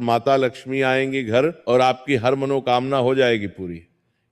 माता लक्ष्मी आएंगी घर और आपकी हर मनोकामना हो जाएगी पूरी।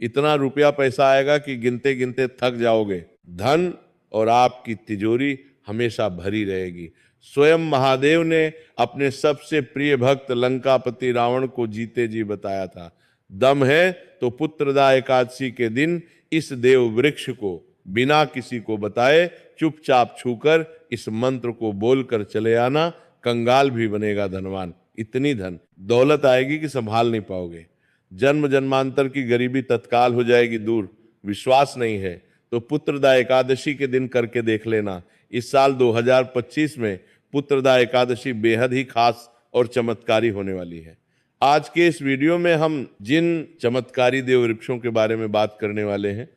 इतना रुपया पैसा आएगा कि गिनते गिनते थक जाओगे। धन और आपकी तिजोरी हमेशा भरी रहेगी। स्वयं महादेव ने अपने सबसे प्रिय भक्त लंकापति रावण को जीते जी बताया था, दम है तो पुत्रदा एकादशी के दिन इस देव वृक्ष को बिना किसी को बताए चुपचाप छूकर इस मंत्र को बोलकर चले आना, कंगाल भी बनेगा धनवान। इतनी धन दौलत आएगी कि संभाल नहीं पाओगे। जन्म जन्मांतर की गरीबी तत्काल हो जाएगी दूर। विश्वास नहीं है तो पुत्रदा एकादशी के दिन करके देख लेना। इस साल 2025 में पुत्रदा एकादशी बेहद ही खास और चमत्कारी होने वाली है। आज के इस वीडियो में हम जिन चमत्कारी देव वृक्षों के बारे में बात करने वाले हैं,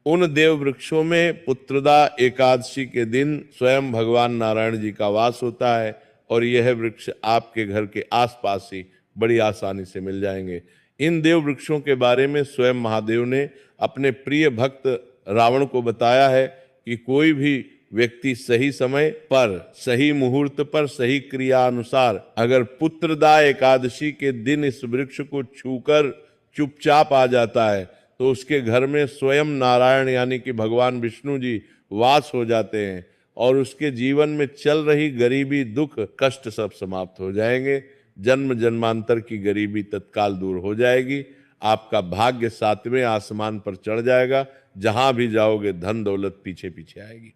उन देव वृक्षों में पुत्रदा एकादशी के दिन स्वयं भगवान नारायण जी का वास होता है और यह वृक्ष आपके घर के आसपास ही बड़ी आसानी से मिल जाएंगे। इन देव वृक्षों के बारे में स्वयं महादेव ने अपने प्रिय भक्त रावण को बताया है कि कोई भी व्यक्ति सही समय पर, सही मुहूर्त पर, सही क्रिया अनुसार अगर पुत्रदा एकादशी के दिन इस वृक्ष को छूकर चुपचाप आ जाता है तो उसके घर में स्वयं नारायण यानी कि भगवान विष्णु जी वास हो जाते हैं और उसके जीवन में चल रही गरीबी, दुख, कष्ट सब समाप्त हो जाएंगे। जन्म जन्मांतर की गरीबी तत्काल दूर हो जाएगी। आपका भाग्य 7वें आसमान पर चढ़ जाएगा। जहां भी जाओगे धन दौलत पीछे पीछे आएगी।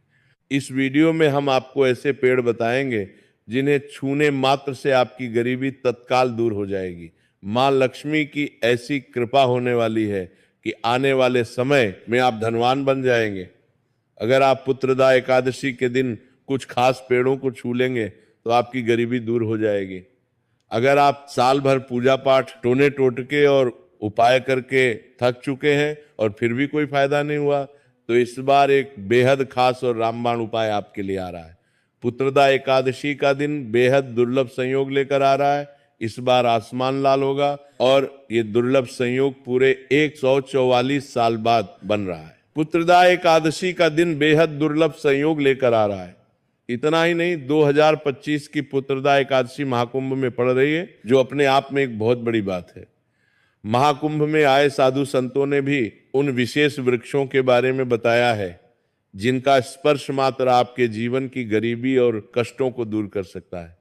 इस वीडियो में हम आपको ऐसे पेड़ बताएंगे जिन्हें छूने मात्र से आपकी गरीबी तत्काल दूर हो जाएगी। मां लक्ष्मी की ऐसी कृपा होने वाली है कि आने वाले समय में आप धनवान बन जाएंगे। अगर आप पुत्रदा एकादशी के दिन कुछ खास पेड़ों को छू लेंगे तो आपकी गरीबी दूर हो जाएगी। अगर आप साल भर पूजा पाठ टोने टोटके और उपाय करके थक चुके हैं और फिर भी कोई फायदा नहीं हुआ तो इस बार एक बेहद खास और रामबाण उपाय आपके लिए आ रहा है। पुत्रदा एकादशी का दिन बेहद दुर्लभ संयोग लेकर आ रहा है। इस बार आसमान लाल होगा और ये दुर्लभ संयोग पूरे 144 साल बाद बन रहा है। पुत्रदा एकादशी का दिन बेहद दुर्लभ संयोग लेकर आ रहा है। इतना ही नहीं, 2025 की पुत्रदा एकादशी महाकुंभ में पड़ रही है, जो अपने आप में एक बहुत बड़ी बात है। महाकुंभ में आए साधु संतों ने भी उन विशेष वृक्षों के बारे में बताया है जिनका स्पर्श मात्र आपके जीवन की गरीबी और कष्टों को दूर कर सकता है।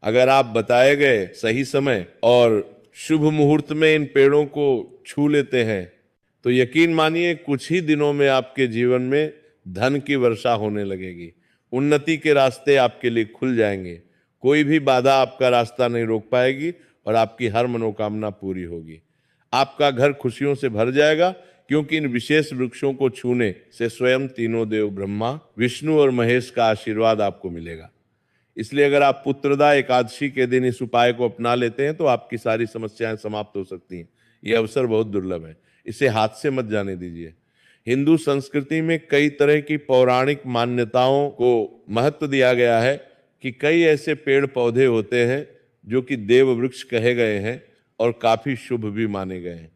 अगर आप बताए गए सही समय और शुभ मुहूर्त में इन पेड़ों को छू लेते हैं तो यकीन मानिए कुछ ही दिनों में आपके जीवन में धन की वर्षा होने लगेगी। उन्नति के रास्ते आपके लिए खुल जाएंगे। कोई भी बाधा आपका रास्ता नहीं रोक पाएगी और आपकी हर मनोकामना पूरी होगी। आपका घर खुशियों से भर जाएगा क्योंकि इन विशेष वृक्षों को छूने से स्वयं तीनों देव ब्रह्मा, विष्णु और महेश का आशीर्वाद आपको मिलेगा। इसलिए अगर आप पुत्रदा एकादशी के दिन इस उपाय को अपना लेते हैं तो आपकी सारी समस्याएं समाप्त हो सकती हैं। यह अवसर बहुत दुर्लभ है, इसे हाथ से मत जाने दीजिए। हिंदू संस्कृति में कई तरह की पौराणिक मान्यताओं को महत्व दिया गया है कि कई ऐसे पेड़ पौधे होते हैं जो कि देव वृक्ष कहे गए हैं और काफी शुभ भी माने गए हैं।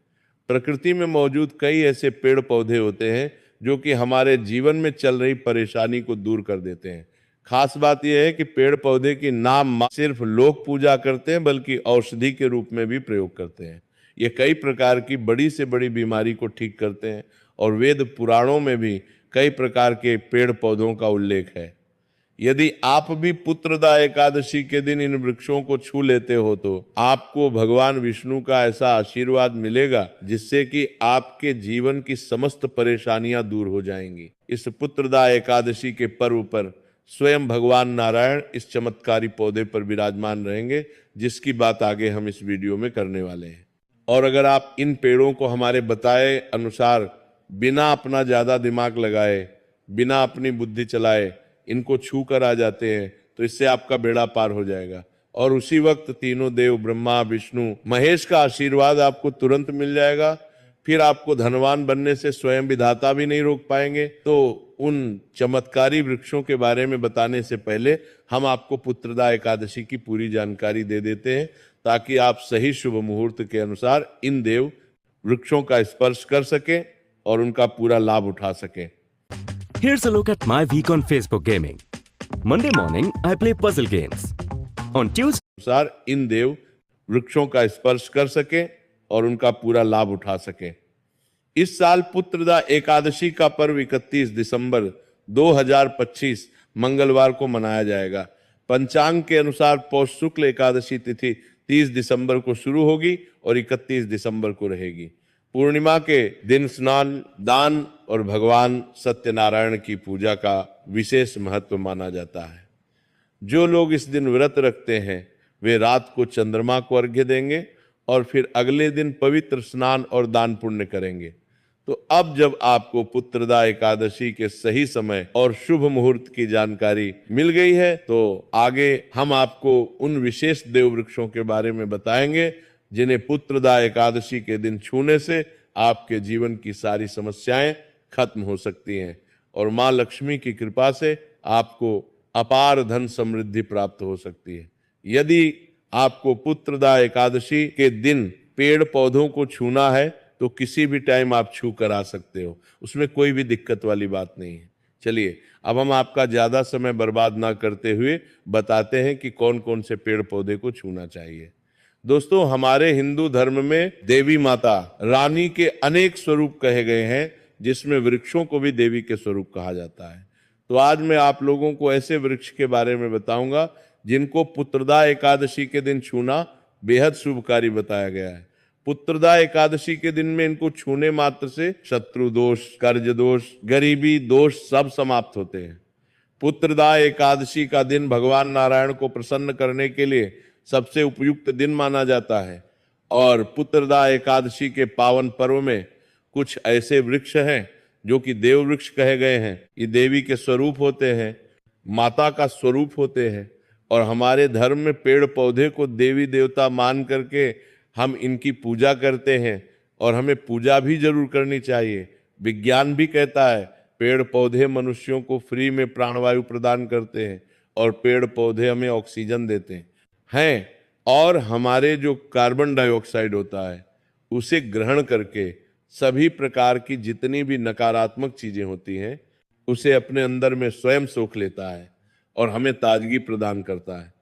प्रकृति में मौजूद कई ऐसे पेड़ पौधे होते हैं जो कि हमारे जीवन में चल रही परेशानी को दूर कर देते हैं। खास बात यह है कि पेड़ पौधे की नाम सिर्फ लोग पूजा करते हैं बल्कि औषधि के रूप में भी प्रयोग करते हैं। ये कई प्रकार की बड़ी से बड़ी बीमारी को ठीक करते हैं और वेद पुराणों में भी कई प्रकार के पेड़ पौधों का उल्लेख है। यदि आप भी पुत्रदा एकादशी के दिन इन वृक्षों को छू लेते हो तो आपको भगवान विष्णु का ऐसा आशीर्वाद मिलेगा जिससे कि आपके जीवन की समस्त परेशानियां दूर हो जाएंगी। इस पुत्रदा एकादशी के पर्व पर स्वयं भगवान नारायण इस चमत्कारी पौधे पर विराजमान रहेंगे, जिसकी बात आगे हम इस वीडियो में करने वाले हैं। और अगर आप इन पेड़ों को हमारे बताए अनुसार बिना अपना ज्यादा दिमाग लगाए, बिना अपनी बुद्धि चलाए इनको छू कर आ जाते हैं तो इससे आपका बेड़ा पार हो जाएगा और उसी वक्त तीनों देव ब्रह्मा, विष्णु, महेश का आशीर्वाद आपको तुरंत मिल जाएगा। फिर आपको धनवान बनने से स्वयं विधाता भी नहीं रोक पाएंगे। तो उन चमत्कारी वृक्षों के बारे में बताने से पहले हम आपको पुत्रदा एकादशी की पूरी जानकारी दे देते हैं ताकि आप सही शुभ मुहूर्त के अनुसार इन देव वृक्षों का स्पर्श कर सकें और उनका पूरा लाभ उठा सकें। Here's a look at my week on Facebook gaming. Monday morning, I play puzzle games. On Tuesday, अनुसार इन देव वृक्षों का स्पर्श कर सकें और उनका पूरा लाभ उठा सकें। इस साल पुत्रदा एकादशी का पर्व 31 दिसंबर 2025 मंगलवार को मनाया जाएगा। पंचांग के अनुसार पौष शुक्ल एकादशी तिथि 30 दिसंबर को शुरू होगी और 31 दिसंबर को रहेगी। पूर्णिमा के दिन स्नान, दान और भगवान सत्यनारायण की पूजा का विशेष महत्व माना जाता है। जो लोग इस दिन व्रत रखते हैं वे रात को चंद्रमा को अर्घ्य देंगे और फिर अगले दिन पवित्र स्नान और दान पुण्य करेंगे। तो अब जब आपको पुत्रदा एकादशी के सही समय और शुभ मुहूर्त की जानकारी मिल गई है तो आगे हम आपको उन विशेष देव वृक्षों के बारे में बताएंगे जिन्हें पुत्रदा एकादशी के दिन छूने से आपके जीवन की सारी समस्याएं खत्म हो सकती हैं और मां लक्ष्मी की कृपा से आपको अपार धन समृद्धि प्राप्त हो सकती है। यदि आपको पुत्रदा एकादशी के दिन पेड़ पौधों को छूना है तो किसी भी टाइम आप छू कर आ सकते हो, उसमें कोई भी दिक्कत वाली बात नहीं है। चलिए अब हम आपका ज्यादा समय बर्बाद ना करते हुए बताते हैं कि कौन कौन से पेड़ पौधे को छूना चाहिए। दोस्तों, हमारे हिंदू धर्म में देवी माता रानी के अनेक स्वरूप कहे गए हैं, जिसमें वृक्षों को भी देवी के स्वरूप कहा जाता है। तो आज मैं आप लोगों को ऐसे वृक्ष के बारे में बताऊंगा जिनको पुत्रदा एकादशी के दिन छूना बेहद शुभकारी बताया गया है। पुत्रदा एकादशी के दिन में इनको छूने मात्र से शत्रु दोष, कर्ज दोष, गरीबी दोष सब समाप्त होते हैं। पुत्रदा एकादशी का दिन भगवान नारायण को प्रसन्न करने के लिए सबसे उपयुक्त दिन माना जाता है और पुत्रदा एकादशी के पावन पर्व में कुछ ऐसे वृक्ष हैं जो कि देव वृक्ष कहे गए हैं। ये देवी के स्वरूप होते हैं, माता का स्वरूप होते हैं और हमारे धर्म में पेड़ पौधे को देवी देवता मान करके हम इनकी पूजा करते हैं और हमें पूजा भी जरूर करनी चाहिए। विज्ञान भी कहता है पेड़ पौधे मनुष्यों को फ्री में प्राणवायु प्रदान करते हैं और पेड़ पौधे हमें ऑक्सीजन देते हैं और हमारे जो कार्बन डाइऑक्साइड होता है उसे ग्रहण करके सभी प्रकार की जितनी भी नकारात्मक चीजें होती हैं उसे अपने अंदर में स्वयं सोख लेता है और हमें ताजगी प्रदान करता है।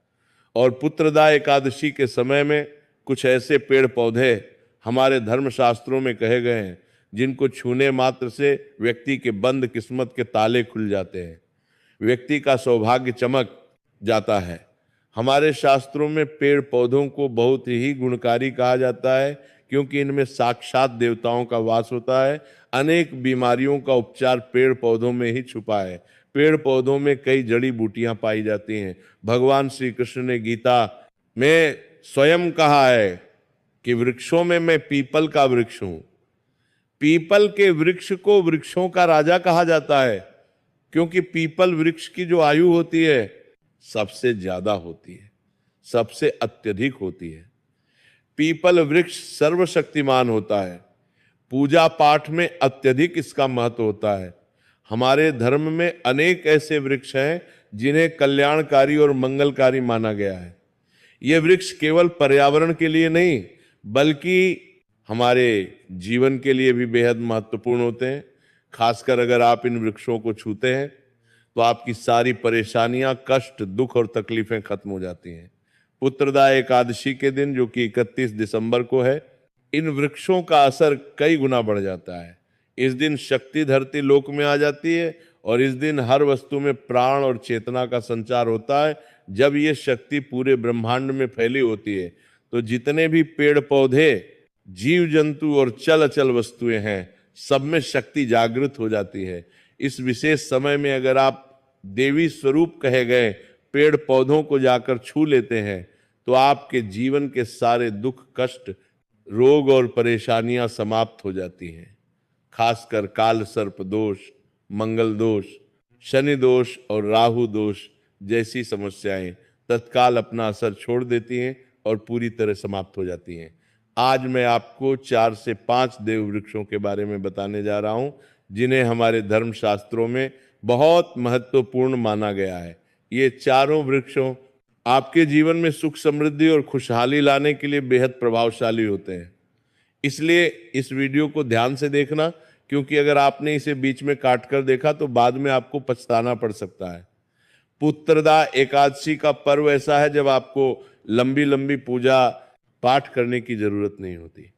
और पुत्रदा एकादशी के समय में कुछ ऐसे पेड़ पौधे हमारे धर्म शास्त्रों में कहे गए हैं जिनको छूने मात्र से व्यक्ति के बंद किस्मत के ताले खुल जाते हैं, व्यक्ति का सौभाग्य चमक जाता है। हमारे शास्त्रों में पेड़ पौधों को बहुत ही गुणकारी कहा जाता है क्योंकि इनमें साक्षात देवताओं का वास होता है। अनेक बीमारियों का उपचार पेड़ पौधों में ही छुपा है। पेड़ पौधों में कई जड़ी बूटियां पाई जाती हैं। भगवान श्री कृष्ण ने गीता में स्वयं कहा है कि वृक्षों में मैं पीपल का वृक्ष हूं। पीपल के वृक्ष को वृक्षों का राजा कहा जाता है क्योंकि पीपल वृक्ष की जो आयु होती है सबसे ज्यादा होती है, सबसे अत्यधिक होती है। पीपल वृक्ष सर्वशक्तिमान होता है। पूजा पाठ में अत्यधिक इसका महत्व होता है। हमारे धर्म में अनेक ऐसे वृक्ष हैं जिन्हें कल्याणकारी और मंगलकारी माना गया है। ये वृक्ष केवल पर्यावरण के लिए नहीं बल्कि हमारे जीवन के लिए भी बेहद महत्वपूर्ण होते हैं। खासकर अगर आप इन वृक्षों को छूते हैं तो आपकी सारी परेशानियां, कष्ट, दुख और तकलीफें खत्म हो जाती हैं। पुत्रदा एकादशी के दिन जो कि 31 दिसंबर को है, इन वृक्षों का असर कई गुना बढ़ जाता है। इस दिन शक्ति धरती लोक में आ जाती है और इस दिन हर वस्तु में प्राण और चेतना का संचार होता है। जब ये शक्ति पूरे ब्रह्मांड में फैली होती है तो जितने भी पेड़ पौधे, जीव जंतु और चल अचल वस्तुएं हैं सब में शक्ति जागृत हो जाती है। इस विशेष समय में अगर आप देवी स्वरूप कहे गए पेड़ पौधों को जाकर छू लेते हैं तो आपके जीवन के सारे दुख, कष्ट, रोग और परेशानियां समाप्त हो जाती हैं। खासकर काल सर्प दोष, मंगल दोष, शनि दोष और राहु दोष जैसी समस्याएं तत्काल अपना असर छोड़ देती हैं और पूरी तरह समाप्त हो जाती हैं। आज मैं आपको 4 से 5 देव वृक्षों के बारे में बताने जा रहा हूं जिन्हें हमारे धर्म शास्त्रों में बहुत महत्वपूर्ण माना गया है। ये चारों वृक्षों आपके जीवन में सुख, समृद्धि और खुशहाली लाने के लिए बेहद प्रभावशाली होते हैं। इसलिए इस वीडियो को ध्यान से देखना क्योंकि अगर आपने इसे बीच में काट कर देखा तो बाद में आपको पछताना पड़ सकता है। पुत्रदा एकादशी का पर्व ऐसा है जब आपको लंबी लंबी पूजा पाठ करने की जरूरत नहीं होती।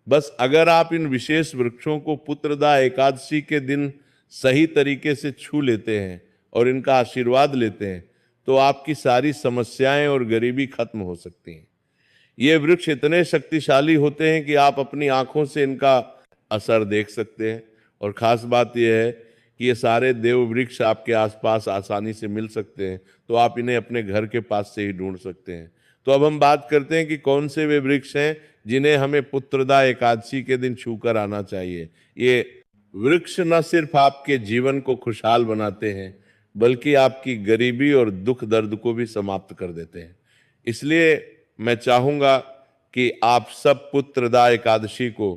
बस अगर आप इन विशेष वृक्षों को पुत्रदा एकादशी के दिन सही तरीके से छू लेते हैं और इनका आशीर्वाद लेते हैं तो आपकी सारी समस्याएं और गरीबी खत्म हो सकती हैं। ये वृक्ष इतने शक्तिशाली होते हैं कि आप अपनी आंखों से इनका असर देख सकते हैं, और खास बात यह है कि ये सारे देव वृक्ष आपके आसपास आसानी से मिल सकते हैं, तो आप इन्हें अपने घर के पास से ही ढूंढ सकते हैं। तो अब हम बात करते हैं कि कौन से वे वृक्ष हैं जिन्हें हमें पुत्रदा एकादशी के दिन छूकर आना चाहिए। ये वृक्ष न सिर्फ आपके जीवन को खुशहाल बनाते हैं बल्कि आपकी गरीबी और दुख दर्द को भी समाप्त कर देते हैं। इसलिए मैं चाहूंगा कि आप सब पुत्रदा एकादशी को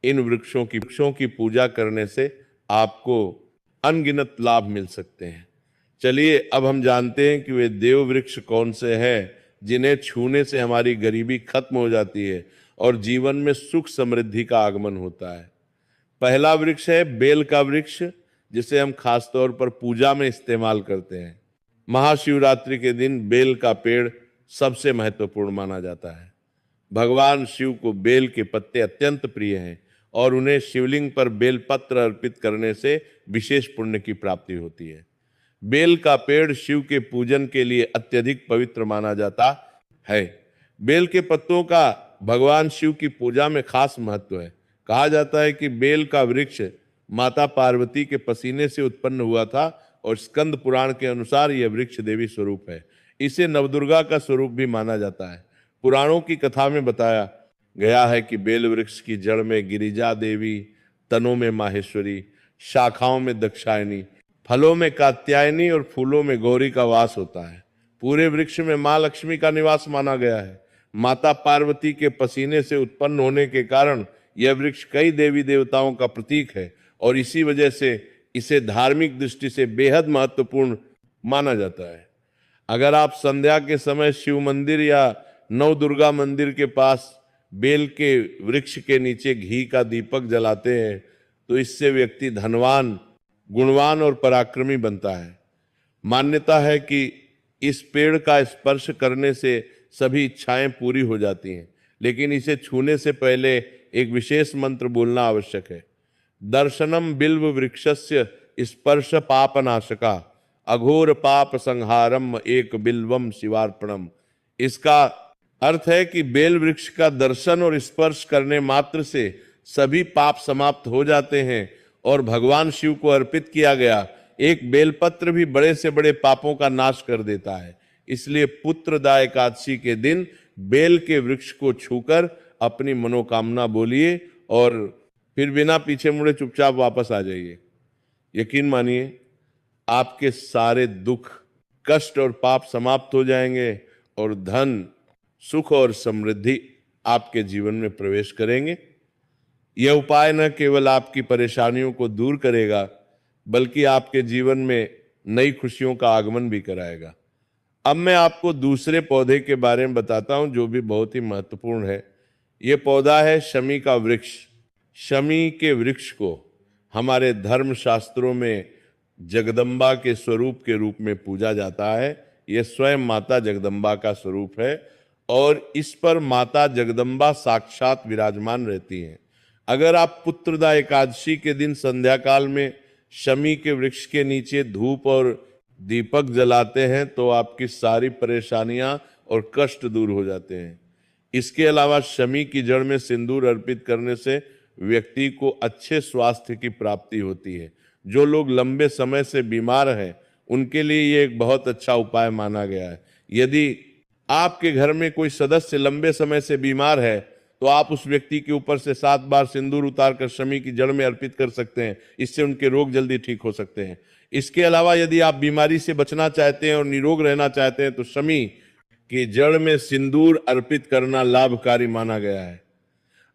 इन वृक्षों की पूजा करने से आपको अनगिनत लाभ मिल सकते हैं। चलिए अब हम जानते हैं कि वे देव वृक्ष कौन से हैं जिन्हें छूने से हमारी गरीबी खत्म हो जाती है और जीवन में सुख समृद्धि का आगमन होता है। पहला वृक्ष है बेल का वृक्ष, जिसे हम खास तौर पर पूजा में इस्तेमाल करते हैं। महाशिवरात्रि के दिन बेल का पेड़ सबसे महत्वपूर्ण माना जाता है। भगवान शिव को बेल के पत्ते अत्यंत प्रिय हैं और उन्हें शिवलिंग पर बेल पत्र अर्पित करने से विशेष पुण्य की प्राप्ति होती है। बेल का पेड़ शिव के पूजन के लिए अत्यधिक पवित्र माना जाता है। बेल के पत्तों का भगवान शिव की पूजा में खास महत्व है। कहा जाता है कि बेल का वृक्ष माता पार्वती के पसीने से उत्पन्न हुआ था और स्कंद पुराण के अनुसार यह वृक्ष देवी स्वरूप है। इसे नवदुर्गा का स्वरूप भी माना जाता है। पुराणों की कथा में बताया गया है कि बेल वृक्ष की जड़ में गिरिजा देवी, तनों में माहेश्वरी, शाखाओं में दक्षायनी, फलों में कात्यायनी और फूलों में गौरी का वास होता है। पूरे वृक्ष में मां लक्ष्मी का निवास माना गया है। माता पार्वती के पसीने से उत्पन्न होने के कारण यह वृक्ष कई देवी देवताओं का प्रतीक है और इसी वजह से इसे धार्मिक दृष्टि से बेहद महत्वपूर्ण माना जाता है। अगर आप संध्या के समय शिव मंदिर या नवदुर्गा मंदिर के पास बेल के वृक्ष के नीचे घी का दीपक जलाते हैं तो इससे व्यक्ति धनवान, गुणवान और पराक्रमी बनता है। मान्यता है कि इस पेड़ का स्पर्श करने से सभी इच्छाएं पूरी हो जाती हैं, लेकिन इसे छूने से पहले एक विशेष मंत्र बोलना आवश्यक है। दर्शनम बिल्व वृक्षस्य स्पर्श पापनाशका अघोर पाप संहारम एक बिल्वम शिवार्पणम। इसका अर्थ है कि बेल वृक्ष का दर्शन और स्पर्श करने मात्र से सभी पाप समाप्त हो जाते हैं और भगवान शिव को अर्पित किया गया एक बेलपत्र भी बड़े से बड़े पापों का नाश कर देता है। इसलिए पुत्रदा एकादशी के दिन बेल के वृक्ष को छूकर अपनी मनोकामना बोलिए और फिर बिना पीछे मुड़े चुपचाप वापस आ जाइए। यकीन मानिए आपके सारे दुख, कष्ट और पाप समाप्त हो जाएंगे और धन, सुख और समृद्धि आपके जीवन में प्रवेश करेंगे। यह उपाय न केवल आपकी परेशानियों को दूर करेगा बल्कि आपके जीवन में नई खुशियों का आगमन भी कराएगा। अब मैं आपको दूसरे पौधे के बारे में बताता हूं जो भी बहुत ही महत्वपूर्ण है। यह पौधा है शमी का वृक्ष। शमी के वृक्ष को हमारे धर्म शास्त्रों में जगदम्बा के स्वरूप के रूप में पूजा जाता है। यह स्वयं माता जगदम्बा का स्वरूप है और इस पर माता जगदम्बा साक्षात विराजमान रहती हैं। अगर आप पुत्रदा एकादशी के दिन संध्या काल में शमी के वृक्ष के नीचे धूप और दीपक जलाते हैं तो आपकी सारी परेशानियां और कष्ट दूर हो जाते हैं। इसके अलावा शमी की जड़ में सिंदूर अर्पित करने से व्यक्ति को अच्छे स्वास्थ्य की प्राप्ति होती है। जो लोग लंबे समय से बीमार हैं उनके लिए ये एक बहुत अच्छा उपाय माना गया है। यदि आपके घर में कोई सदस्य लंबे समय से बीमार है तो आप उस व्यक्ति के ऊपर से 7 बार सिंदूर उतारकर शमी की जड़ में अर्पित कर सकते हैं। इससे उनके रोग जल्दी ठीक हो सकते हैं। इसके अलावा यदि आप बीमारी से बचना चाहते हैं और निरोग रहना चाहते हैं तो शमी की जड़ में सिंदूर अर्पित करना लाभकारी माना गया है।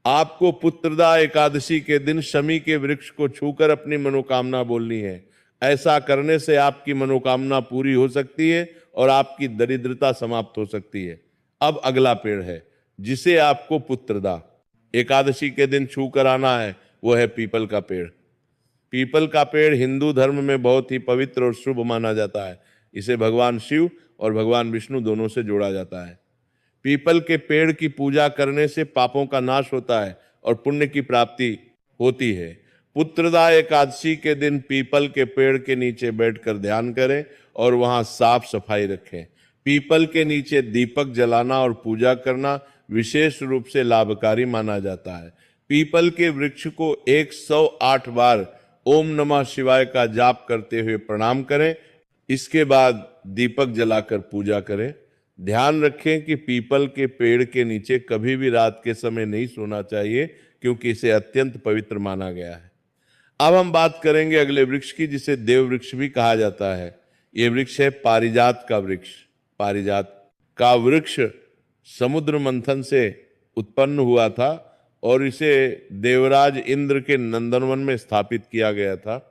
आपको पुत्रदा एकादशी के दिन शमी के वृक्ष को छूकर अपनी मनोकामना बोलनी है। ऐसा करने से आपकी मनोकामना पूरी हो सकती है और आपकी दरिद्रता समाप्त हो सकती है। अब अगला पेड़ है जिसे आपको पुत्रदा एकादशी के दिन छू कर आना है, वो है पीपल का पेड़। पीपल का पेड़ हिंदू धर्म में बहुत ही पवित्र और शुभ माना जाता है। इसे भगवान शिव और भगवान विष्णु दोनों से जोड़ा जाता है। पीपल के पेड़ की पूजा करने से पापों का नाश होता है और पुण्य की प्राप्ति होती है। पुत्रदा एकादशी के दिन पीपल के पेड़ के नीचे बैठकर ध्यान करें और वहां साफ सफाई रखें। पीपल के नीचे दीपक जलाना और पूजा करना विशेष रूप से लाभकारी माना जाता है। पीपल के वृक्ष को 108 बार ओम नमः शिवाय का जाप करते हुए प्रणाम करें। इसके बाद दीपक जलाकर पूजा करें। ध्यान रखें कि पीपल के पेड़ के नीचे कभी भी रात के समय नहीं सोना चाहिए, क्योंकि इसे अत्यंत पवित्र माना गया है। अब हम बात करेंगे अगले वृक्ष की, जिसे देव वृक्ष भी कहा जाता है। यह वृक्ष है पारिजात का वृक्ष। पारिजात का वृक्ष समुद्र मंथन से उत्पन्न हुआ था और इसे देवराज इंद्र के नंदनवन में स्थापित किया गया था।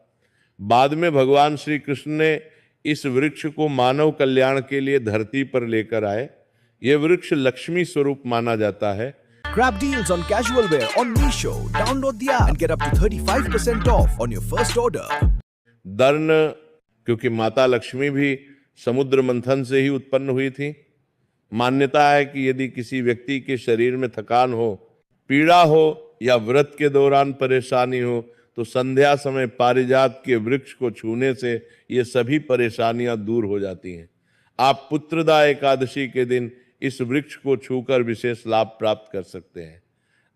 बाद में भगवान श्री कृष्ण ने इस वृक्ष को मानव कल्याण के लिए धरती पर लेकर आए। यह वृक्ष लक्ष्मी स्वरूप माना जाता है। Grab deals on casual wear on Meesho. Download the app and get up to 35% off on your first order. दर्न, क्योंकि माता लक्ष्मी भी समुद्र मंथन से ही उत्पन्न हुई थी। मान्यता है कि यदि किसी व्यक्ति के शरीर में थकान हो, पीड़ा हो या व्रत के दौरान परेशानी हो, तो संध्या समय पारिजात के वृक्ष को छूने से ये सभी परेशानियां दूर हो जाती हैं। आप पुत्रदा एकादशी के दिन इस वृक्ष को छूकर विशेष लाभ प्राप्त कर सकते हैं।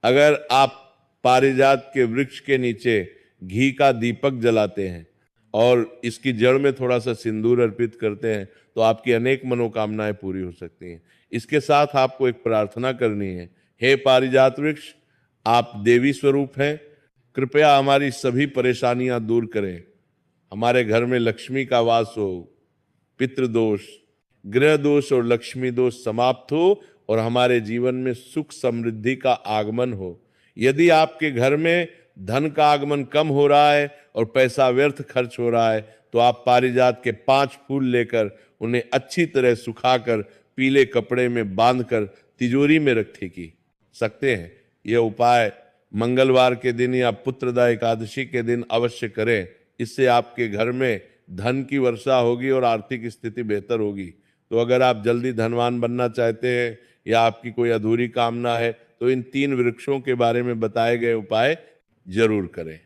अगर आप पारिजात के वृक्ष के नीचे घी का दीपक जलाते हैं और इसकी जड़ में थोड़ा सा सिंदूर अर्पित करते हैं, तो आपकी अनेक मनोकामनाएं पूरी हो सकती हैं। इसके साथ आपको एक प्रार्थना करनी है। हे पारिजात वृक्ष, आप देवी स्वरूप हैं, कृपया हमारी सभी परेशानियां दूर करें। हमारे घर में लक्ष्मी का वास हो, पितृदोष, ग्रह दोष और लक्ष्मी दोष समाप्त हो और हमारे जीवन में सुख समृद्धि का आगमन हो। यदि आपके घर में धन का आगमन कम हो रहा है और पैसा व्यर्थ खर्च हो रहा है, तो आप पारिजात के 5 फूल लेकर उन्हें अच्छी तरह सुखाकर पीले कपड़े में बांधकर तिजोरी में रख सकते हैं। यह उपाय मंगलवार के दिन या पुत्रदा एकादशी के दिन अवश्य करें। इससे आपके घर में धन की वर्षा होगी और आर्थिक स्थिति बेहतर होगी। तो अगर आप जल्दी धनवान बनना चाहते हैं या आपकी कोई अधूरी कामना है, तो इन 3 वृक्षों के बारे में बताए गए उपाय जरूर करें।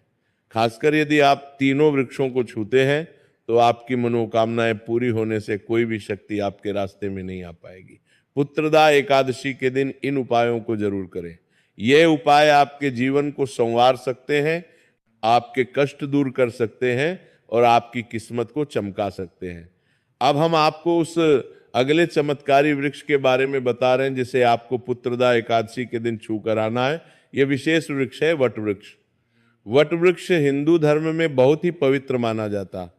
खासकर यदि आप तीनों वृक्षों को छूते हैं, तो आपकी मनोकामनाएं पूरी होने से कोई भी शक्ति आपके रास्ते में नहीं आ पाएगी। पुत्रदा एकादशी के दिन इन उपायों को जरूर करें। ये उपाय आपके जीवन को संवार सकते हैं, आपके कष्ट दूर कर सकते हैं और आपकी किस्मत को चमका सकते हैं। अब हम आपको उस अगले चमत्कारी वृक्ष के बारे में बता रहे हैं, जिसे आपको पुत्रदा एकादशी के दिन छू कर आना है। यह विशेष वृक्ष है वट वृक्ष। वट वृक्ष हिंदू धर्म में बहुत ही पवित्र माना जाता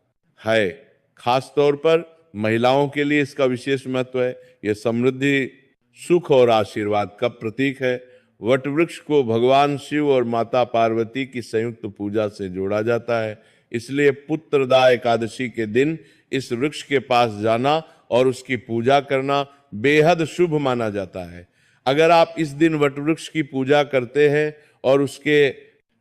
है। खास तौर पर महिलाओं के लिए इसका विशेष महत्व है। यह समृद्धि, सुख और आशीर्वाद का प्रतीक है। वट वृक्ष को भगवान शिव और माता पार्वती की संयुक्त पूजा से जोड़ा जाता है। इसलिए पुत्रदा एकादशी के दिन इस वृक्ष के पास जाना और उसकी पूजा करना बेहद शुभ माना जाता है। अगर आप इस दिन वट वृक्ष की पूजा करते हैं और उसके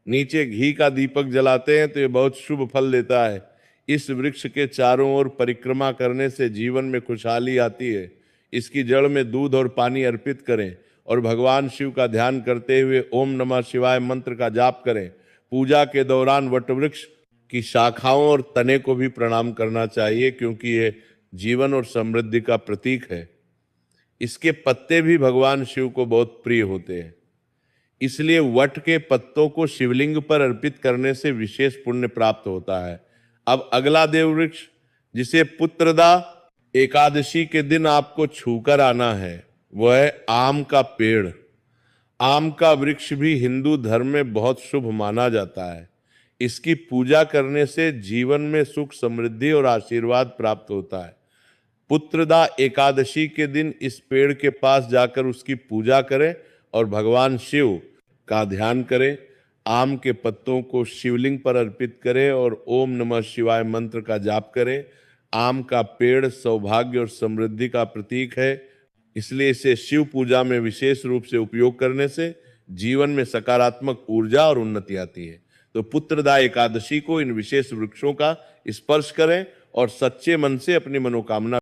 नीचे घी का दीपक जलाते हैं, तो ये बहुत शुभ फल देता है। इस वृक्ष के चारों ओर परिक्रमा करने से जीवन में खुशहाली आती है। इसकी जड़ में दूध और पानी अर्पित करें और भगवान शिव का ध्यान करते हुए ओम नमः शिवाय मंत्र का जाप करें। पूजा के दौरान वट वृक्ष की शाखाओं और तने को भी प्रणाम करना चाहिए, क्योंकि ये जीवन और समृद्धि का प्रतीक है। इसके पत्ते भी भगवान शिव को बहुत प्रिय होते हैं। इसलिए वट के पत्तों को शिवलिंग पर अर्पित करने से विशेष पुण्य प्राप्त होता है। अब अगला देव वृक्ष, जिसे पुत्रदा एकादशी के दिन आपको छूकर आना है, वह है आम का पेड़। आम का वृक्ष भी हिंदू धर्म में बहुत शुभ माना जाता है। इसकी पूजा करने से जीवन में सुख समृद्धि और आशीर्वाद प्राप्त होता है। पुत्रदा एकादशी के दिन इस पेड़ के पास जाकर उसकी पूजा करें और भगवान शिव का ध्यान करें। आम के पत्तों को शिवलिंग पर अर्पित करें और ओम नमः शिवाय मंत्र का जाप करें। आम का पेड़ सौभाग्य और समृद्धि का प्रतीक है, इसलिए इसे शिव पूजा में विशेष रूप से उपयोग करने से जीवन में सकारात्मक ऊर्जा और उन्नति आती है। तो पुत्रदा एकादशी को इन विशेष वृक्षों का स्पर्श करें और सच्चे मन से अपनी मनोकामना